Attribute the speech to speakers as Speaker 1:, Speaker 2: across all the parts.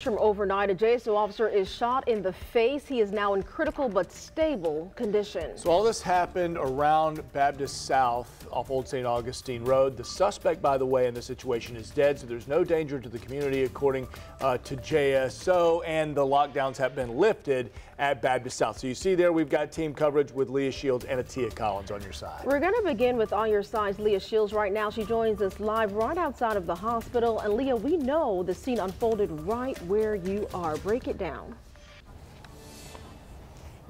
Speaker 1: From overnight, a JSO officer is shot in the face. He is now in critical but stable condition.
Speaker 2: So all this happened around Baptist South off Old St. Augustine Road. The suspect, by the way, in the situation is dead, so there's no danger to the community according to JSO, and the lockdowns have been lifted at Baptist South. So you see there we've got team coverage with Leah Shields and Atia Collins on your side.
Speaker 1: We're going to begin with On Your Side's Leah Shields right now. She joins us live right outside of the hospital. And Leah, we know the scene unfolded right where you are. Break it down.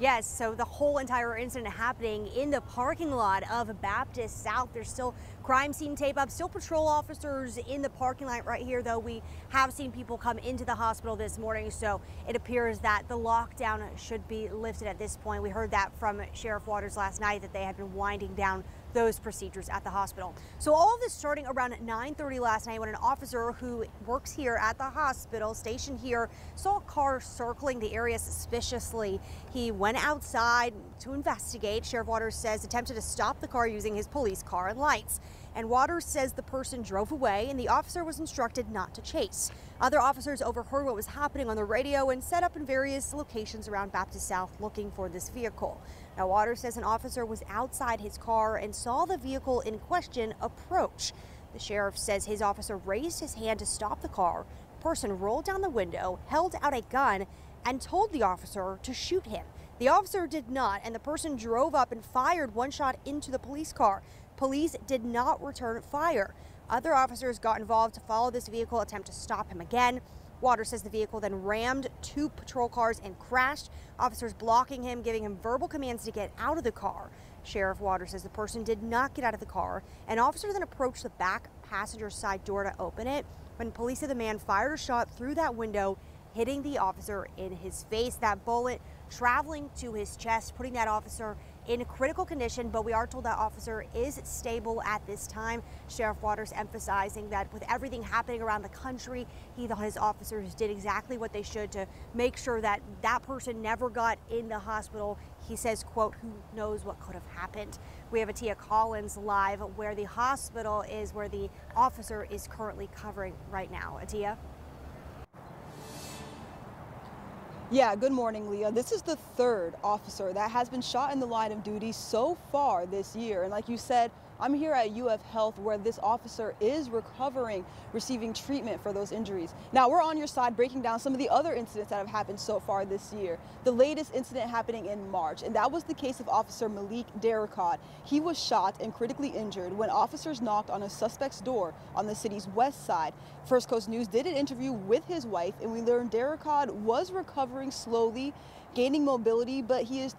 Speaker 3: Yes, so the whole entire incident happening in the parking lot of Baptist South. There's still crime scene tape up, still patrol officers in the parking lot right here, though we have seen people come into the hospital this morning, so it appears that the lockdown should be lifted at this point. We heard that from Sheriff Waters last night, that they had been winding down those procedures at the hospital. So all of this starting around 9:30 last night when an officer who works here at the hospital, stationed here, saw a car circling the area suspiciously. He went outside to investigate. Sheriff Waters says attempted to stop the car using his police car and lights. And Waters says the person drove away and the officer was instructed not to chase. Other officers overheard what was happening on the radio and set up in various locations around Baptist South looking for this vehicle. Now, Waters says an officer was outside his car and saw the vehicle in question approach. The sheriff says his officer raised his hand to stop the car. The person rolled down the window, held out a gun, and told the officer to shoot him. The officer did not, and the person drove up and fired one shot into the police car. Police did not return fire. Other officers got involved to follow this vehicle, attempt to stop him again. Waters says the vehicle then rammed two patrol cars and crashed. Officers blocking him, giving him verbal commands to get out of the car. Sheriff Waters says the person did not get out of the car. An officer then approached the back passenger side door to open it. When police said the man fired a shot through that window, hitting the officer in his face. That bullet traveling to his chest, putting that officer in critical condition, but we are told that officer is stable at this time. Sheriff Waters emphasizing that with everything happening around the country, he thought his officers did exactly what they should to make sure that that person never got in the hospital. He says, quote, "Who knows what could have happened." We have Atia Collins live where the hospital is, where the officer is currently covering right now. Atia?
Speaker 4: Yeah, good morning, Leah. This is the third officer that has been shot in the line of duty so far this year. And like you said, I'm here at UF Health where this officer is recovering, receiving treatment for those injuries. Now, we're on your side breaking down some of the other incidents that have happened so far this year. The latest incident happening in March, and that was the case of Officer Malik Darricot. He was shot and critically injured when officers knocked on a suspect's door on the city's west side. First Coast News did an interview with his wife, and we learned Darricot was recovering slowly, gaining mobility, but his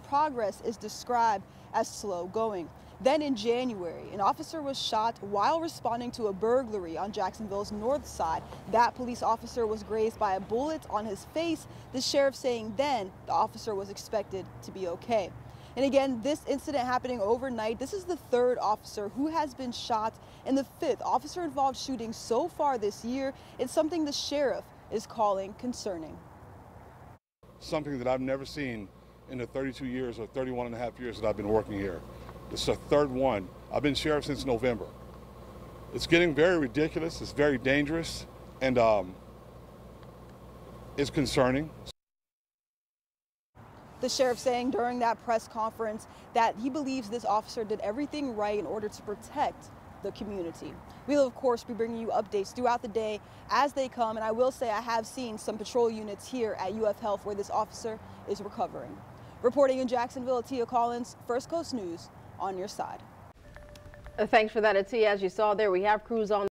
Speaker 4: progress is described as slow going. Then in January, an officer was shot while responding to a burglary on Jacksonville's north side. That police officer was grazed by a bullet on his face, the sheriff saying then the officer was expected to be okay. And again, this incident happening overnight, this is the third officer who has been shot and the fifth officer-involved shooting so far this year. It's something the sheriff is calling concerning.
Speaker 5: Something that I've never seen in the 32 years or 31 and a half years that I've been working here. This is the third one. I've been sheriff since November. It's getting very ridiculous, it's very dangerous, and it's concerning.
Speaker 4: The sheriff saying during that press conference that he believes this officer did everything right in order to protect the community. We'll of course be bringing you updates throughout the day as they come, and I will say I have seen some patrol units here at UF Health where this officer is recovering. Reporting in Jacksonville, Atia Collins, First Coast News, on your side.
Speaker 1: Thanks for that, Atia. As you saw there, we have crews on